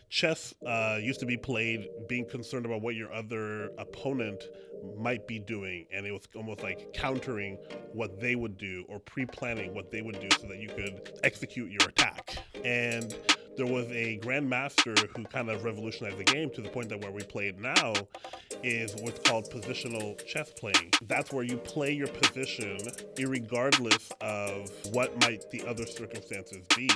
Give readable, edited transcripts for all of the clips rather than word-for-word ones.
Chess used to be played being concerned about what your other opponent might be doing, and it was almost like countering what they would do or pre-planning what they would do so that you could execute your attack. And there was a grandmaster who kind of revolutionized the game to the point that where we play it now is what's called positional chess playing. That's where you play your position irregardless of what might the other circumstances be.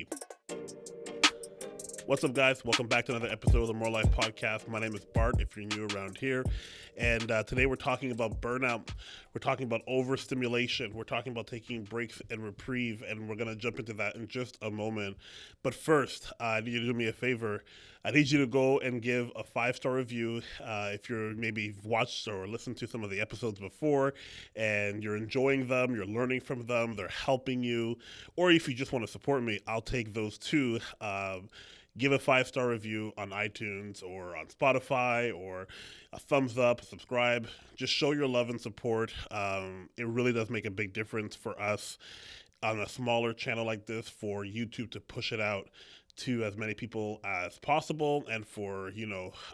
What's up, guys? Welcome back to another episode of the More Life Podcast. My name is Bart, if you're new around here. And today we're talking about burnout. We're talking about overstimulation. We're talking about taking breaks and reprieve. And we're going to jump into that in just a moment. But first, I need you to do me a favor. I need you to go and give a 5-star review if you're maybe watched or listened to some of the episodes before and you're enjoying them, you're learning from them, they're helping you. Or if you just want to support me, I'll take those too. Give a 5-star review on iTunes or on Spotify, or a thumbs up, subscribe. Just show your love and support. It really does make a big difference for us on a smaller channel like this, for YouTube to push it out to as many people as possible, and for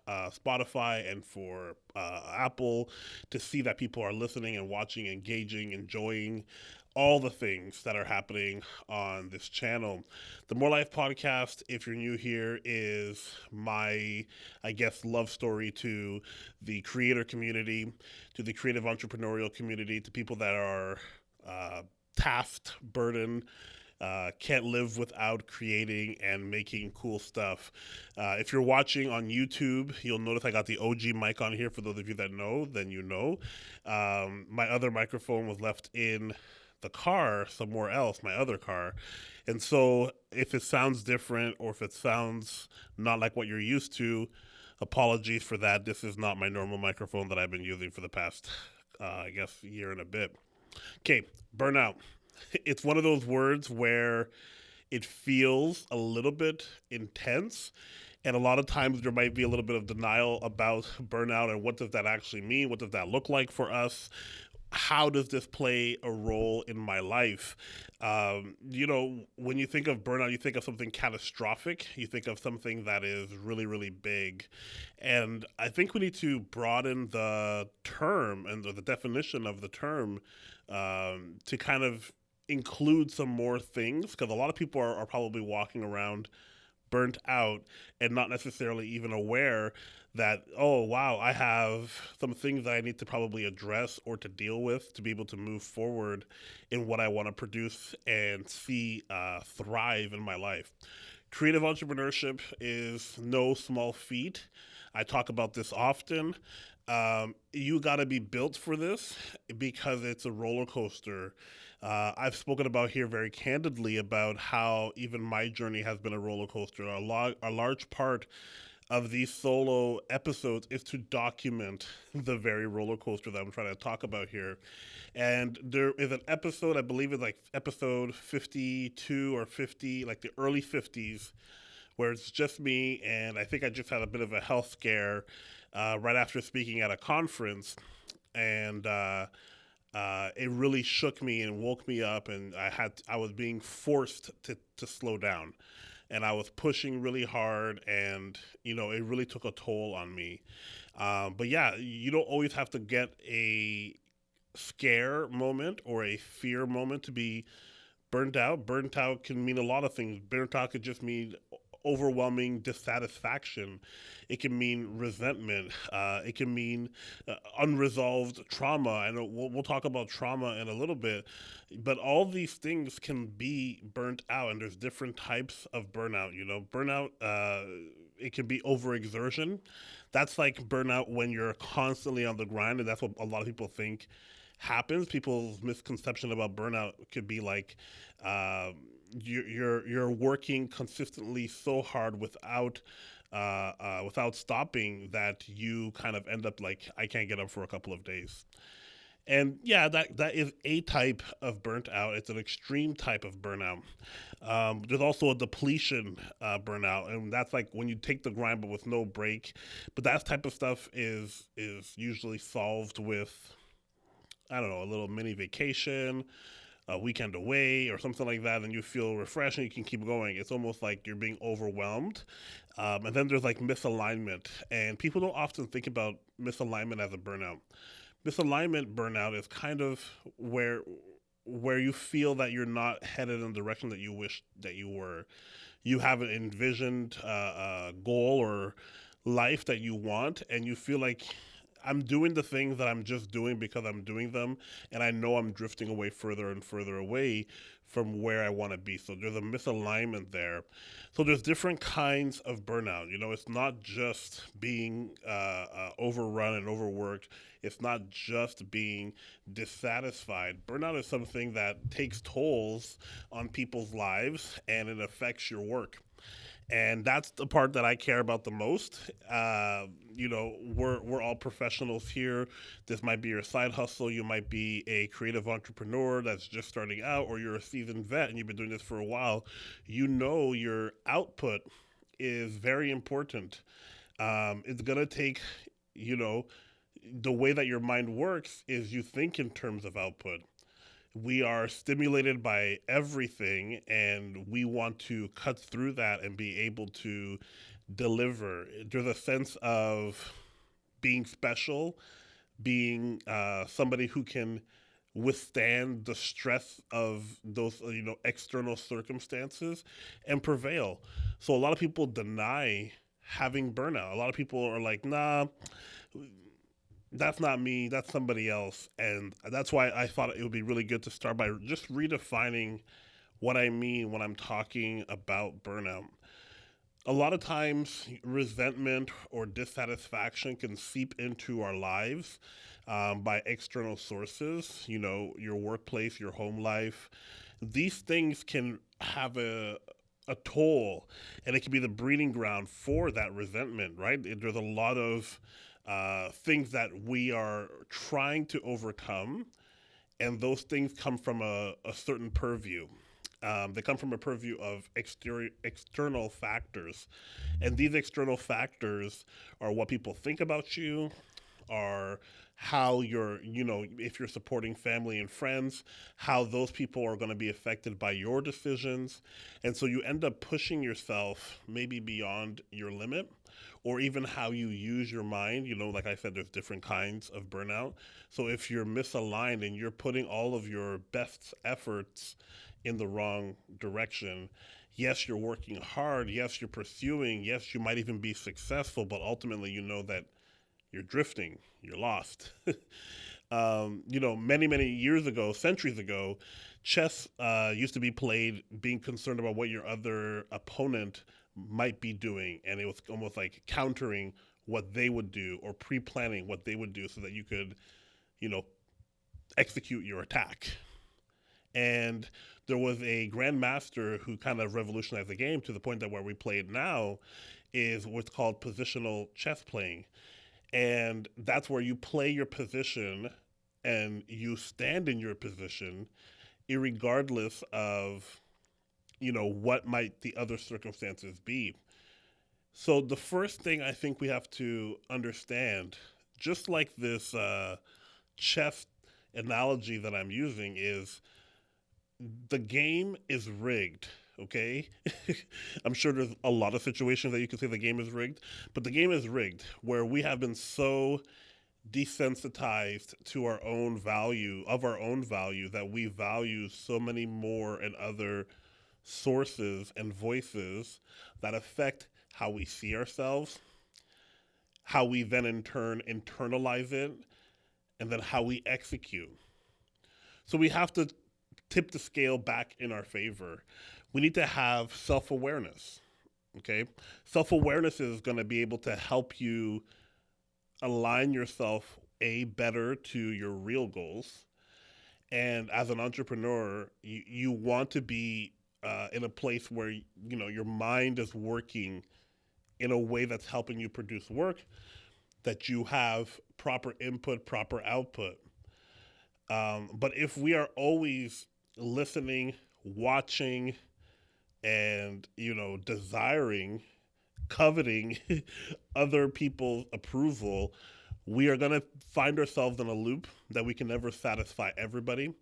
Spotify and for Apple to see that people are listening and watching, engaging, enjoying all the things that are happening on this channel. The More Life Podcast, if you're new here, is my, I guess, love story to the creator community, to the creative entrepreneurial community, to people that are tasked, burdened, can't live without creating and making cool stuff. If you're watching on YouTube, you'll notice I got the OG mic on here. For those of you that know, then you know. My other microphone was left in the car somewhere else, my other car. And so if it sounds different or if it sounds not like what you're used to, apologies for that. This is not my normal microphone that I've been using for the past, I guess, year and a bit. Okay, burnout. It's one of those words where it feels a little bit intense. And a lot of times there might be a little bit of denial about burnout and what does that actually mean? What does that look like for us? How does this play a role in my life? When you think of burnout, you think of something catastrophic. You think of something that is really, really big. And I think we need to broaden the term and the definition of the term to kind of include some more things, because a lot of people are probably walking around burnt out and not necessarily even aware that, oh, wow, I have some things that I need to probably address or to deal with to be able to move forward in what I want to produce and see thrive in my life. Creative entrepreneurship is no small feat. I talk about this often. You got to be built for this because it's a roller coaster. I've spoken about here very candidly about how even my journey has been a roller coaster. A large part of these solo episodes is to document the very roller coaster that I'm trying to talk about here. And there is an episode, I believe it's like episode 52 or 50, like the early 50s, where it's just me, and I think I just had a bit of a health scare right after speaking at a conference, and it really shook me and woke me up, and I was being forced to slow down, and I was pushing really hard, and it really took a toll on me. But yeah, you don't always have to get a scare moment or a fear moment to be burnt out. Burnt out can mean a lot of things. Burnt out could just mean overwhelming dissatisfaction. It can mean resentment. It can mean unresolved trauma. I know we'll talk about trauma in a little bit, but all these things can be burnt out, and there's different types of burnout. Burnout, it can be overexertion. That's like burnout when you're constantly on the grind, and that's what a lot of people think happens. People's misconception about burnout could be like you're working consistently so hard without stopping that you kind of end up like, I can't get up for a couple of days. And yeah, that is a type of burnt out. It's an extreme type of burnout. There's also a depletion burnout, and that's like when you take the grind but with no break. But that type of stuff is usually solved with, I don't know, a little mini vacation, a weekend away or something like that, and you feel refreshed and you can keep going. It's almost like you're being overwhelmed. And then there's like misalignment, and people don't often think about misalignment as a burnout. Misalignment burnout is kind of where you feel that you're not headed in the direction that you wish that you were. You have an envisioned goal or life that you want, and you feel like I'm doing the things that I'm just doing because I'm doing them, and I know I'm drifting away further and further away from where I want to be. So there's a misalignment there. So there's different kinds of burnout. It's not just being overrun and overworked. It's not just being dissatisfied. Burnout is something that takes tolls on people's lives, and it affects your work. And that's the part that I care about the most. We're all professionals here. This might be your side hustle. You might be a creative entrepreneur that's just starting out, or you're a seasoned vet and you've been doing this for a while. Your output is very important. It's gonna take, the way that your mind works is you think in terms of output. We are stimulated by everything, and we want to cut through that and be able to deliver. There's a sense of being special, being somebody who can withstand the stress of those external circumstances and prevail. So a lot of people deny having burnout. A lot of people are like, nah, that's not me, that's somebody else. And that's why I thought it would be really good to start by just redefining what I mean when I'm talking about burnout. A lot of times, resentment or dissatisfaction can seep into our lives by external sources, your workplace, your home life. These things can have a toll, and it can be the breeding ground for that resentment, right? There's a lot of things that we are trying to overcome, and those things come from a certain purview. They come from a purview of external factors, and these external factors are what people think about you, are how if you're supporting family and friends, how those people are going to be affected by your decisions. And so you end up pushing yourself maybe beyond your limit, or even how you use your mind. Like I said, there's different kinds of burnout. So if you're misaligned and you're putting all of your best efforts in the wrong direction, yes, you're working hard, yes, you're pursuing, yes, you might even be successful, but ultimately you know that you're drifting, you're lost. Many years ago, centuries ago, chess used to be played being concerned about what your other opponent might be doing, and it was almost like countering what they would do or pre-planning what they would do so that you could, execute your attack. And there was a grandmaster who kind of revolutionized the game to the point that where we play it now is what's called positional chess playing. And that's where you play your position and you stand in your position irregardless of, what might the other circumstances be. So the first thing I think we have to understand, just like this chess analogy that I'm using, is the game is rigged. Okay, I'm sure there's a lot of situations that you could say the game is rigged, but the game is rigged where we have been so desensitized to our own value, that we value so many more and other sources and voices that affect how we see ourselves, how we then in turn internalize it, and then how we execute. So we have to tip the scale back in our favor. We need to have self-awareness, okay? Self-awareness is going to be able to help you align yourself, better to your real goals. And as an entrepreneur, you want to be in a place where, your mind is working in a way that's helping you produce work, that you have proper input, proper output. But if we are always listening, watching, and desiring, coveting other people's approval, we are going to find ourselves in a loop that we can never satisfy everybody,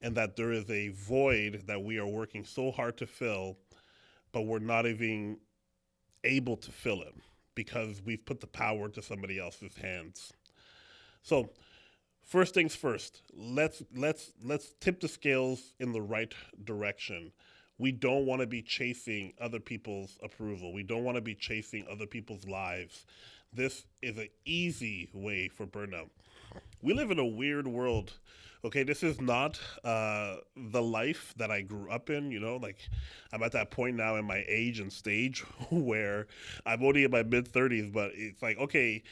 and that there is a void that we are working so hard to fill, but we're not even able to fill it because we've put the power into somebody else's hands. So first things first, let's tip the scales in the right direction. We don't want to be chasing other people's approval. We don't want to be chasing other people's lives. This is an easy way for burnout. We live in a weird world. Okay, this is not the life that I grew up in. Like I'm at that point now in my age and stage where I'm only in my mid 30s, but it's like, okay,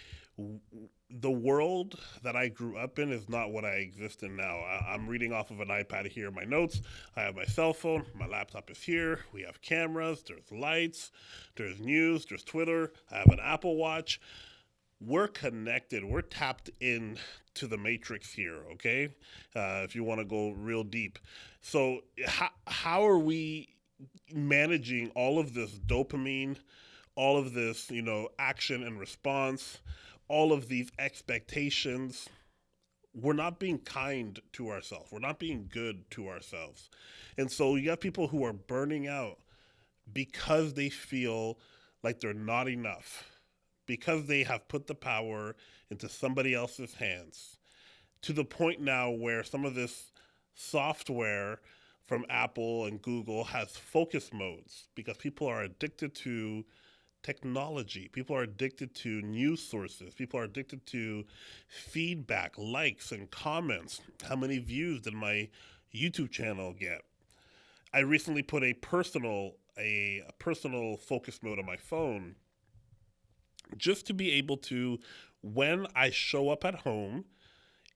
the world that I grew up in is not what I exist in now. I'm reading off of an iPad here, my notes. I have my cell phone. My laptop is here. We have cameras. There's lights. There's news. There's Twitter. I have an Apple Watch. We're connected. We're tapped in to the matrix here, okay? If you want to go real deep. So how are we managing all of this dopamine, all of this, action and response, all of these expectations? We're not being kind to ourselves. We're not being good to ourselves. And so you have people who are burning out because they feel like they're not enough, because they have put the power into somebody else's hands, to the point now where some of this software from Apple and Google has focus modes because people are addicted to technology. People are addicted to news sources. People are addicted to feedback, likes, and comments. How many views did my YouTube channel get? I recently put a personal focus mode on my phone just to be able to, when I show up at home,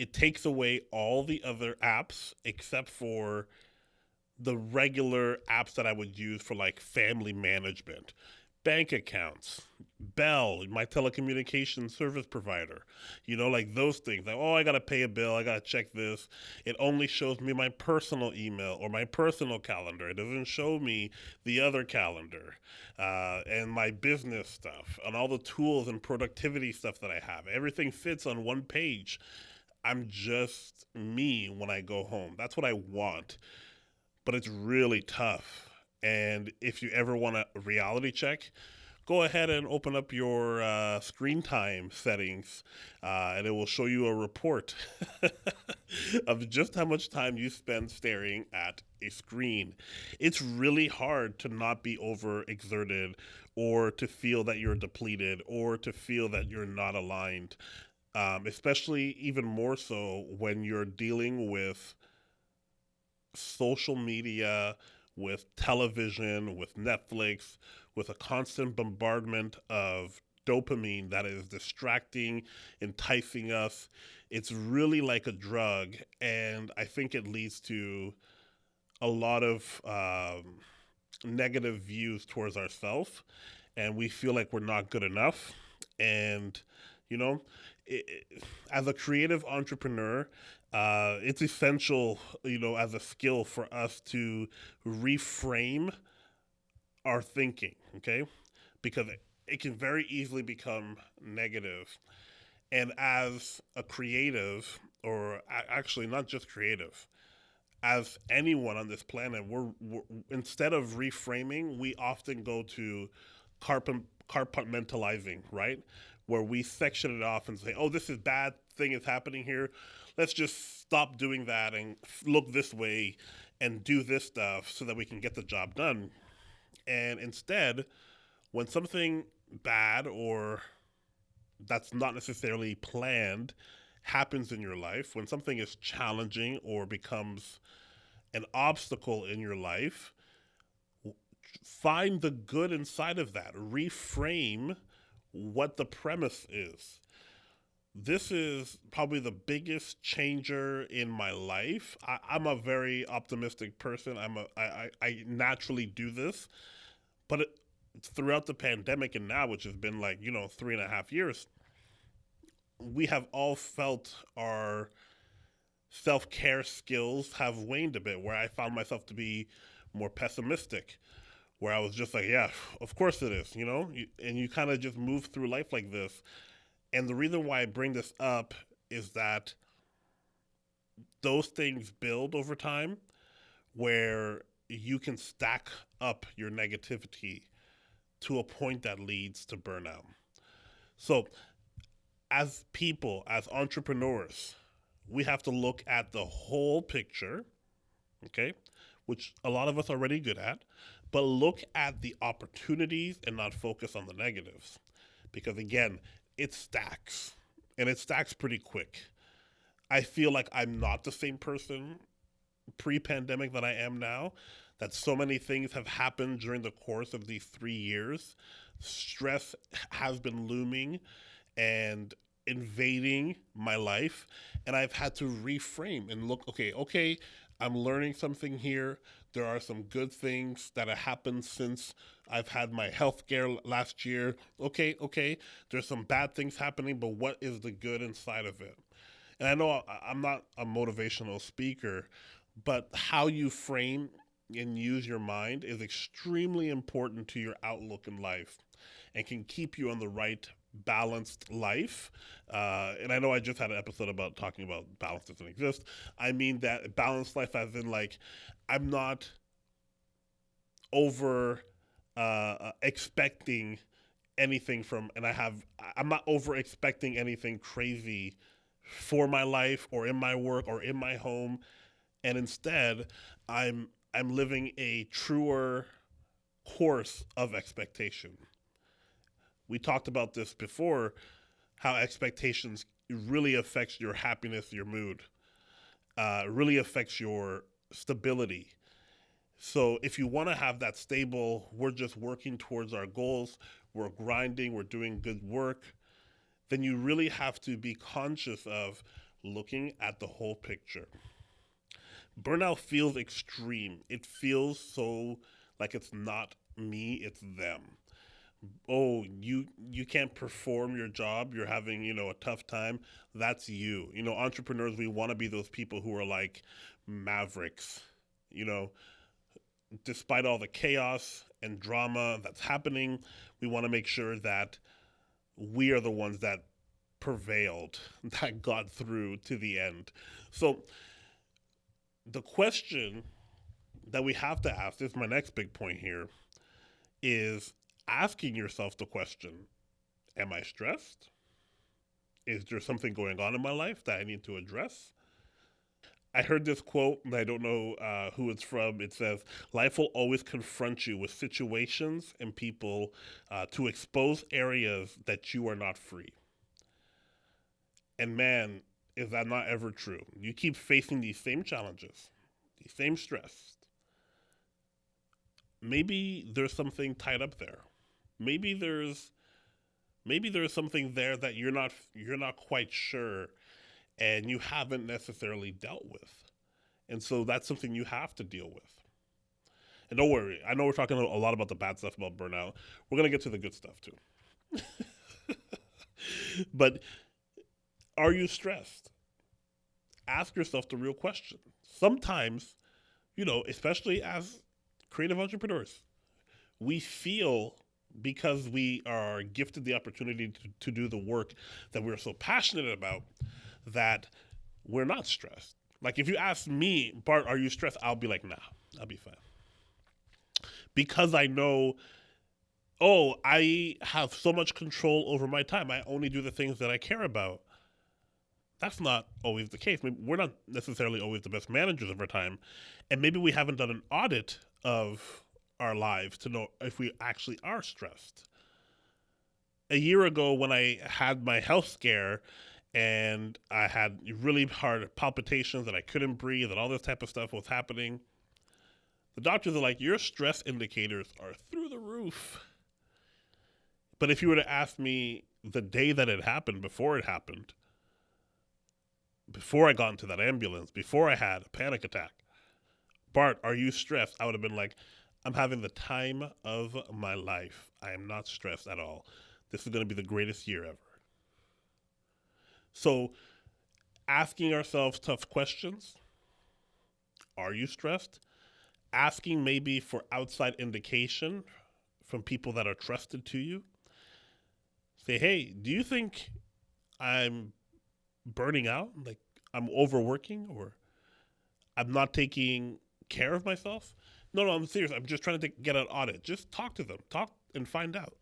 it takes away all the other apps except for the regular apps that I would use for like family management, bank accounts, Bell, my telecommunications service provider, like those things. Like, oh, I got to pay a bill. I got to check this. It only shows me my personal email or my personal calendar. It doesn't show me the other calendar and my business stuff and all the tools and productivity stuff that I have. Everything fits on one page. I'm just me when I go home. That's what I want. But it's really tough. And if you ever want a reality check, go ahead and open up your screen time settings, and it will show you a report of just how much time you spend staring at a screen. It's really hard to not be overexerted or to feel that you're depleted or to feel that you're not aligned, especially even more so when you're dealing with social media, with television, with Netflix, with a constant bombardment of dopamine that is distracting, enticing us. It's really like a drug, and I think it leads to a lot of negative views towards ourselves, and we feel like we're not good enough. And, you know, as a creative entrepreneur, it's essential, as a skill for us to reframe our thinking, okay? Because it can very easily become negative. And as a creative, or actually not just creative, as anyone on this planet, we're instead of reframing, we often go to compartmentalizing, right? Where we section it off and say, oh, this is bad thing is happening here. Let's just stop doing that and look this way and do this stuff so that we can get the job done. And instead, when something bad or that's not necessarily planned happens in your life, when something is challenging or becomes an obstacle in your life, find the good inside of that. Reframe what the premise is. This is probably the biggest changer in my life. I'm a very optimistic person. I naturally do this, but throughout the pandemic and now, which has been like 3.5 years, we have all felt our self-care skills have waned a bit. Where I found myself to be more pessimistic, where I was just like, yeah, of course it is, and you kind of just move through life like this. And the reason why I bring this up is that those things build over time where you can stack up your negativity to a point that leads to burnout. So, as people, as entrepreneurs, we have to look at the whole picture, okay, which a lot of us are already good at, but look at the opportunities and not focus on the negatives. Because again, it stacks, and it stacks pretty quick. I feel like I'm not the same person pre-pandemic that I am now, that so many things have happened during the course of these 3 years. Stress has been looming and invading my life, and I've had to reframe and look, okay, I'm learning something here. There are some good things that have happened since I've had my health scare last year. Okay, there's some bad things happening, but what is the good inside of it? And I know I'm not a motivational speaker, but how you frame and use your mind is extremely important to your outlook in life and can keep you on the right balanced life. And I know I just had an episode about talking about balance doesn't exist. I mean that balanced life as in like I'm not over expecting anything from, and I'm not over expecting anything crazy for my life or in my work or in my home, and instead I'm living a truer course of expectation. We talked about this before, how expectations really affects your happiness, your mood, really affects your stability. So if you want to have that stable, we're just working towards our goals, we're grinding, we're doing good work, then you really have to be conscious of looking at the whole picture. Burnout feels extreme. It feels so like it's not me, it's them. Oh, you can't perform your job, you're having, a tough time. That's you. Entrepreneurs, we want to be those people who are like mavericks. You know, despite all the chaos and drama that's happening, we want to make sure that we are the ones that prevailed, that got through to the end. So the question that we have to ask, this is my next big point here, is asking yourself the question, am I stressed? Is there something going on in my life that I need to address? I heard this quote, and I don't know who it's from. It says, life will always confront you with situations and people to expose areas that you are not free. And man, is that not ever true? You keep facing these same challenges, the same stress. Maybe there's something tied up there. Maybe there's something there that you're not quite sure and you haven't necessarily dealt with. And so that's something you have to deal with. And don't worry, I know we're talking a lot about the bad stuff about burnout. We're going to get to the good stuff too. But are you stressed? Ask yourself the real question. Sometimes, especially as creative entrepreneurs, we feel because we are gifted the opportunity to do the work that we're so passionate about that we're not stressed. Like if you ask me, Bart, are you stressed? I'll be like, nah, I'll be fine. Because I know, oh, I have so much control over my time. I only do the things that I care about. That's not always the case. Maybe we're not necessarily always the best managers of our time. And maybe we haven't done an audit of our lives to know if we actually are stressed. A year ago, when I had my health scare and I had really hard palpitations and I couldn't breathe and all this type of stuff was happening, the doctors are like, your stress indicators are through the roof. But if you were to ask me the day that it happened, before I got into that ambulance, before I had a panic attack, Bart, are you stressed? I would have been like, I'm having the time of my life. I am not stressed at all. This is going to be the greatest year ever. So asking ourselves tough questions. Are you stressed? Asking maybe for outside indication from people that are trusted to you. Say, hey, do you think I'm burning out? Like I'm overworking? Or I'm not taking care of myself. No, I'm serious. I'm just trying to get an audit. Just talk to them. Talk and find out.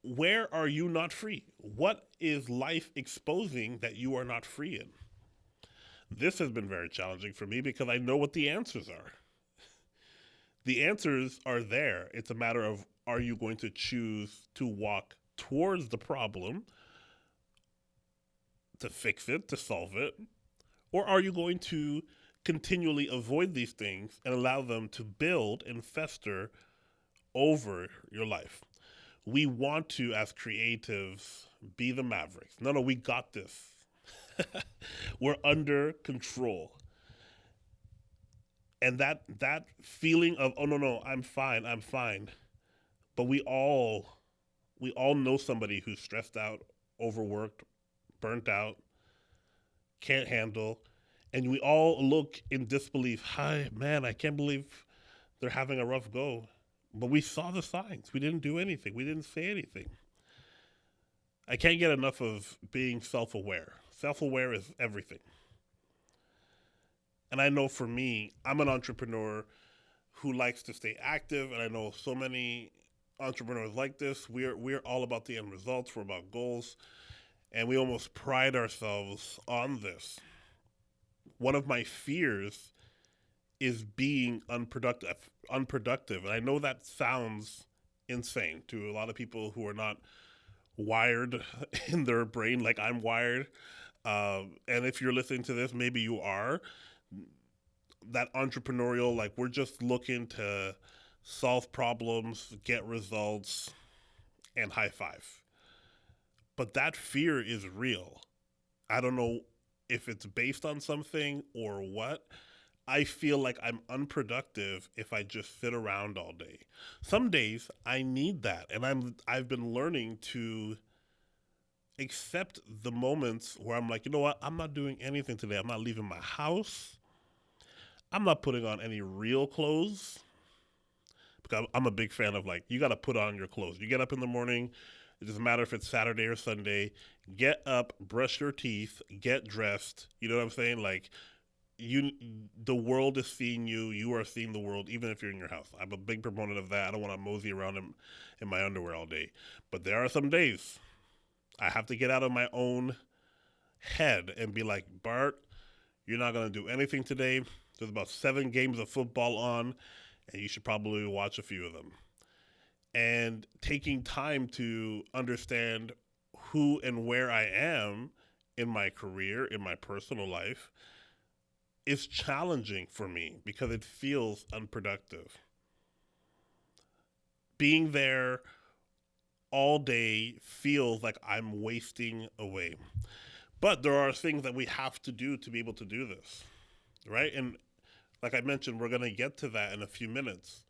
Where are you not free? What is life exposing that you are not free in? This has been very challenging for me because I know what the answers are. The answers are there. It's a matter of, are you going to choose to walk towards the problem, to fix it, to solve it, or are you going to continually avoid these things and allow them to build and fester over your life? We want to, as creatives, be the mavericks. No, we got this. We're under control. And that feeling of, oh no, I'm fine. But we all know somebody who's stressed out, overworked, burnt out, can't handle, and we all look in disbelief. Hi, man, I can't believe they're having a rough go. But we saw the signs. We didn't do anything. We didn't say anything. I can't get enough of being self-aware. Self-aware is everything. And I know for me, I'm an entrepreneur who likes to stay active, and I know so many entrepreneurs like this. We're all about the end results. We're about goals, and we almost pride ourselves on this. One of my fears is being unproductive. And I know that sounds insane to a lot of people who are not wired in their brain like I'm wired. And if you're listening to this, maybe you are. That entrepreneurial, like, we're just looking to solve problems, get results, and high five. But that fear is real. I don't know if it's based on something or what. I feel like I'm unproductive if I just sit around all day. Some days I need that, and I've been learning to accept the moments where I'm like, you know what? I'm not doing anything today. I'm not leaving my house. I'm not putting on any real clothes, because I'm a big fan of, like, you got to put on your clothes. You get up in the morning. It doesn't matter if it's Saturday or Sunday. Get up, brush your teeth, get dressed. You know what I'm saying? Like, the world is seeing you. You are seeing the world, even if you're in your house. I'm a big proponent of that. I don't want to mosey around in my underwear all day. But there are some days I have to get out of my own head and be like, Bart, you're not going to do anything today. There's about 7 games of football on, and you should probably watch a few of them. And taking time to understand who and where I am in my career, in my personal life, is challenging for me because it feels unproductive. Being there all day feels like I'm wasting away. But there are things that we have to do to be able to do this, right? And like I mentioned, we're going to get to that in a few minutes.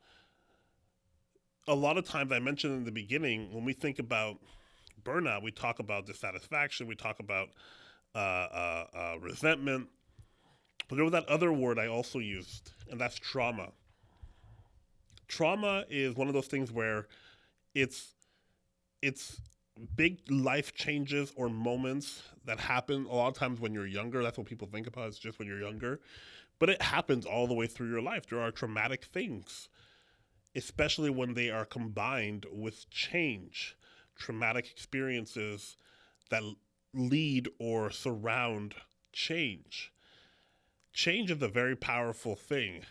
A lot of times, I mentioned in the beginning, when we think about burnout, we talk about dissatisfaction, we talk about resentment. But there was that other word I also used, and that's trauma. Trauma is one of those things where it's big life changes or moments that happen a lot of times when you're younger. That's what people think about, it's just when you're younger. But it happens all the way through your life. There are traumatic things, especially when they are combined with change. Traumatic experiences that lead or surround change. Change is a very powerful thing.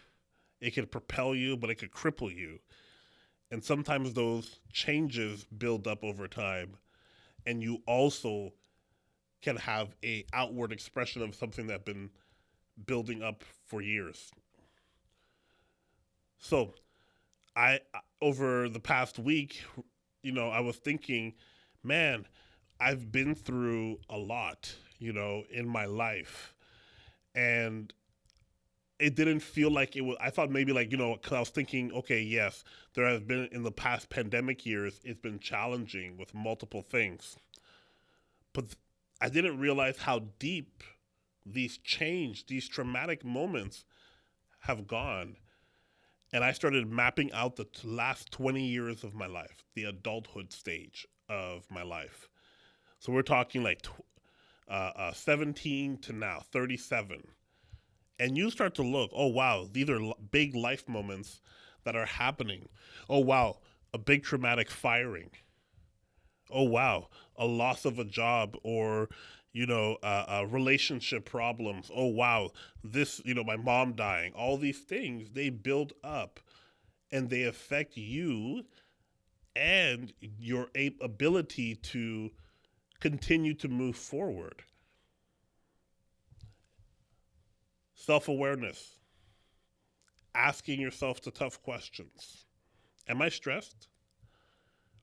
It can propel you, but it could cripple you. And sometimes those changes build up over time. And you also can have a outward expression of something that's been building up for years. So I over the past week, I was thinking, man, I've been through a lot, in my life. And it didn't feel like it was, I thought maybe like, because I was thinking, okay, yes, there has been in the past pandemic years, it's been challenging with multiple things. But I didn't realize how deep these traumatic moments have gone. And I started mapping out the last 20 years of my life, the adulthood stage of my life. So we're talking like 17 to now, 37. And you start to look, oh, wow, these are big life moments that are happening. Oh, wow, a big traumatic firing. Oh, wow, a loss of a job or, relationship problems. Oh, wow, this, my mom dying. All these things, they build up and they affect you and your ability to continue to move forward. Self awareness, asking yourself the tough questions. Am I stressed?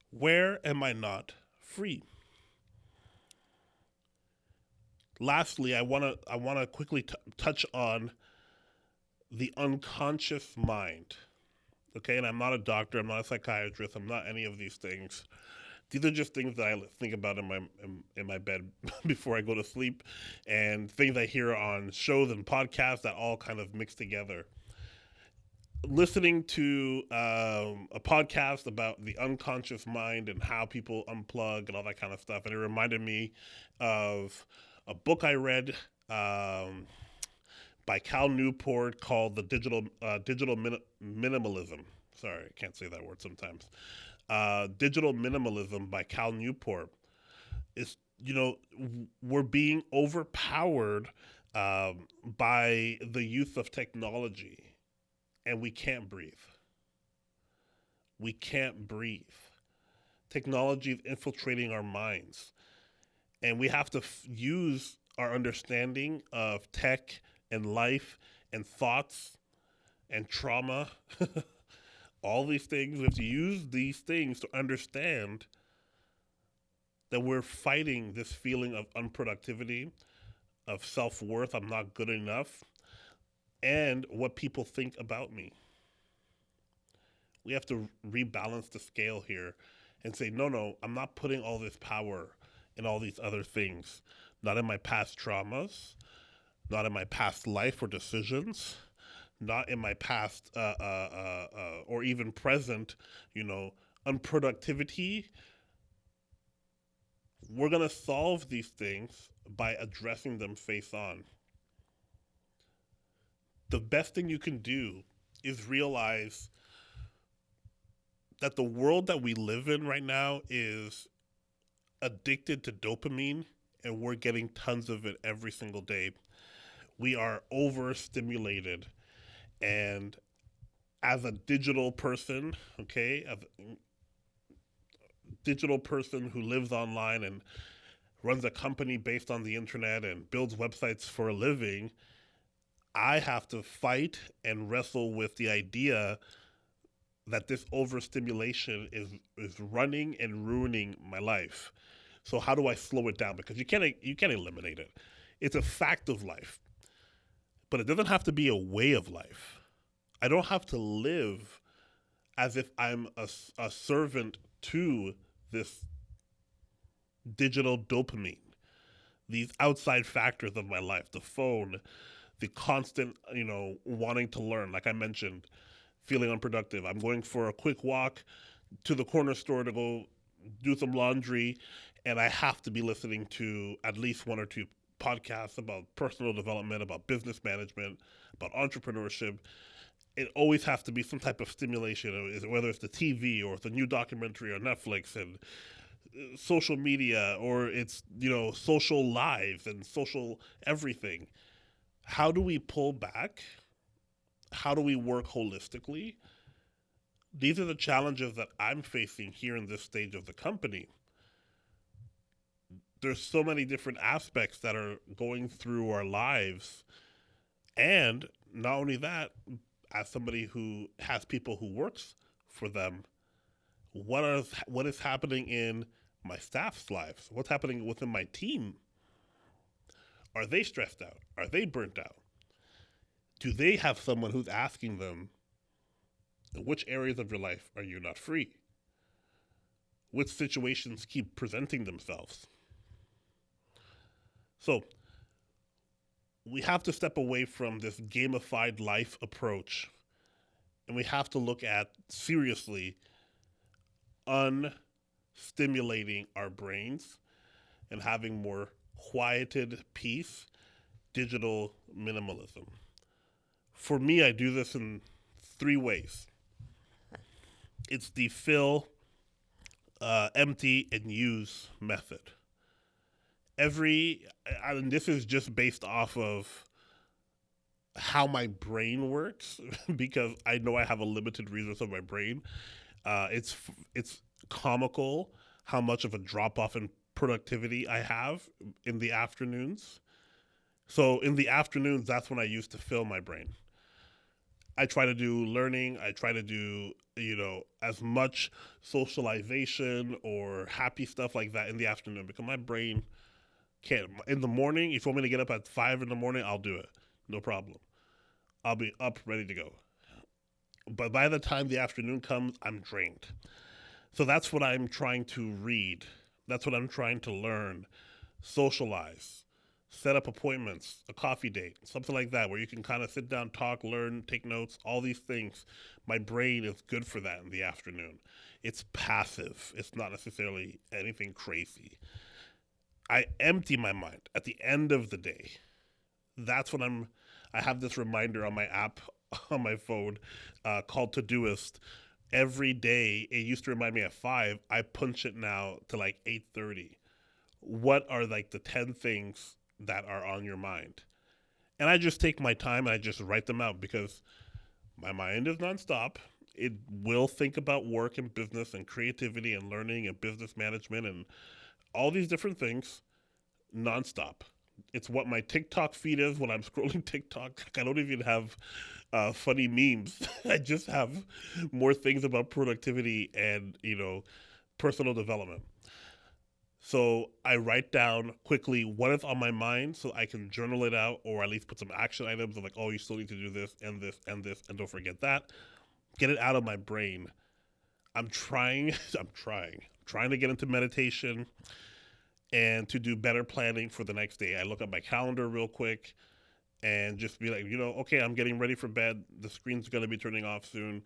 Where am I not free? Lastly, I want to quickly touch on the unconscious mind. Okay, and I'm not a doctor, I'm not a psychiatrist, I'm not any of these things. These are just things that I think about in my bed before I go to sleep, and things I hear on shows and podcasts that all kind of mix together. Listening to a podcast about the unconscious mind and how people unplug and all that kind of stuff, and it reminded me of a book I read by Cal Newport called "The Digital Minimalism." Sorry, I can't say that word sometimes. Digital Minimalism by Cal Newport is, we're being overpowered by the use of technology, and we can't breathe. We can't breathe. Technology is infiltrating our minds, and we have to use our understanding of tech and life and thoughts and trauma. All these things, we have to use these things to understand that we're fighting this feeling of unproductivity, of self-worth, I'm not good enough, and what people think about me. We have to rebalance the scale here and say, no, I'm not putting all this power in all these other things. Not in my past traumas, not in my past life or decisions, not in my past or even present, unproductivity. We're going to solve these things by addressing them face on. The best thing you can do is realize that the world that we live in right now is addicted to dopamine, and we're getting tons of it every single day. We are overstimulated. And as a digital person, okay, as a digital person who lives online and runs a company based on the internet and builds websites for a living, I have to fight and wrestle with the idea that this overstimulation is running and ruining my life. So how do I slow it down? Because you can't eliminate it. It's a fact of life. But it doesn't have to be a way of life. I don't have to live as if I'm a servant to this digital dopamine, these outside factors of my life, the phone, the constant, wanting to learn. Like I mentioned, feeling unproductive. I'm going for a quick walk to the corner store to go do some laundry, and I have to be listening to at least one or two podcasts about personal development, about business management, about entrepreneurship. It always has to be some type of stimulation, whether it's the TV or it's a new documentary on Netflix and social media, or it's, social lives and social everything. How do we pull back? How do we work holistically? These are the challenges that I'm facing here in this stage of the company. There's so many different aspects that are going through our lives. And not only that, as somebody who has people who works for them, what is happening in my staff's lives? What's happening within my team? Are they stressed out? Are they burnt out? Do they have someone who's asking them, in which areas of your life are you not free? Which situations keep presenting themselves? So we have to step away from this gamified life approach, and we have to look at seriously unstimulating our brains and having more quieted peace, digital minimalism. For me, I do this in three ways. It's the fill, empty, and use method. And this is just based off of how my brain works because I know I have a limited resource of my brain. It's comical how much of a drop off in productivity I have in the afternoons. So in the afternoons, that's when I used to fill my brain. I try to do learning. I try to do, as much socialization or happy stuff like that in the afternoon because my brain can't. In the morning, if you want me to get up at 5 in the morning, I'll do it. No problem. I'll be up, ready to go. But by the time the afternoon comes, I'm drained. So that's what I'm trying to read. That's what I'm trying to learn, socialize, set up appointments, a coffee date, something like that, where you can kind of sit down, talk, learn, take notes, all these things. My brain is good for that in the afternoon. It's passive. It's not necessarily anything crazy. I empty my mind at the end of the day. That's when I have this reminder on my app on my phone called Todoist. Every day, it used to remind me at 5. I punch it now to like 8:30. What are like the 10 things that are on your mind? And I just take my time and I just write them out because my mind is nonstop. It will think about work and business and creativity and learning and business management and all these different things nonstop. It's what my TikTok feed is when I'm scrolling TikTok. I don't even have funny memes. I just have more things about productivity and, personal development. So I write down quickly what is on my mind so I can journal it out or at least put some action items of like, oh, you still need to do this and this and this and don't forget that. Get it out of my brain. I'm trying to get into meditation and to do better planning for the next day. I look at my calendar real quick and just be like, okay, I'm getting ready for bed. The screen's going to be turning off soon.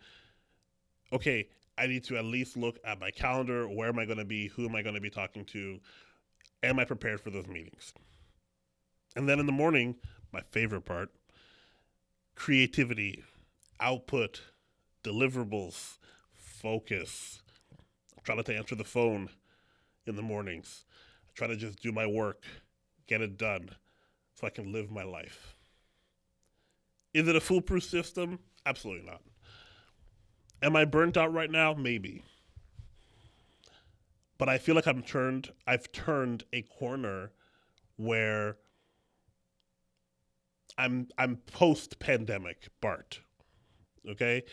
Okay, I need to at least look at my calendar. Where am I going to be? Who am I going to be talking to? Am I prepared for those meetings? And then in the morning, my favorite part, creativity, output, deliverables, focus. I try not to answer the phone in the mornings. I try to just do my work, get it done, so I can live my life. Is it a foolproof system? Absolutely not. Am I burnt out right now? Maybe. But I feel like I've turned a corner where I'm post-pandemic Bart. Okay?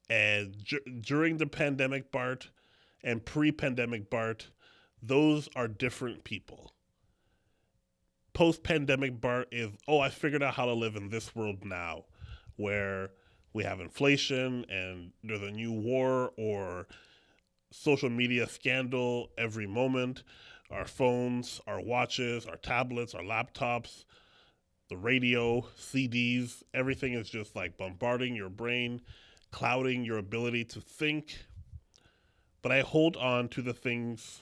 And during the pandemic Bart and pre-pandemic Bart, those are different people. Post-pandemic Bart is, I figured out how to live in this world now, where we have inflation and there's a new war or social media scandal every moment. Our phones, our watches, our tablets, our laptops, the radio, CDs, everything is just like bombarding your brain, clouding your ability to think. But I hold on to the things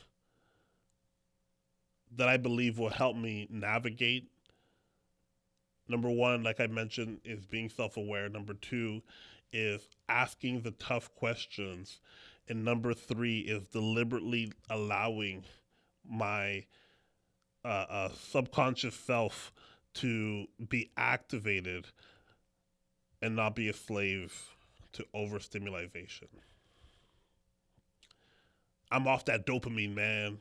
that I believe will help me navigate. Number one, like I mentioned, is being self-aware. Number two is asking the tough questions. And number three is deliberately allowing my subconscious self to be activated and not be a slave to overstimulation. I'm off that dopamine, man.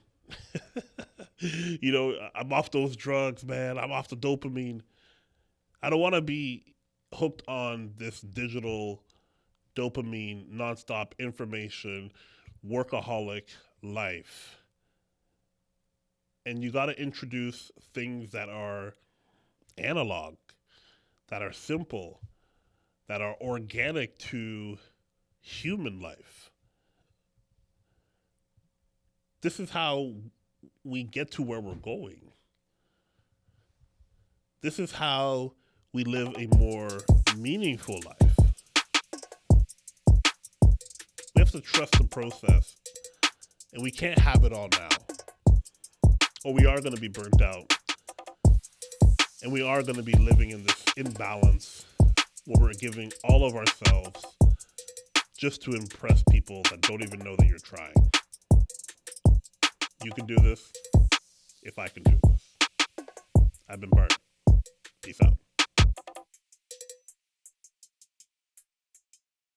I'm off those drugs, man. I'm off the dopamine. I don't want to be hooked on this digital dopamine, nonstop information, workaholic life. And you got to introduce things that are analog, that are simple, that are organic to human life. This is how we get to where we're going. This is how we live a more meaningful life. We have to trust the process, and we can't have it all now, or we are going to be burnt out, and we are going to be living in this imbalance, where we're giving all of ourselves just to impress people that don't even know that you're trying. You can do this if I can do this. I've been Bart.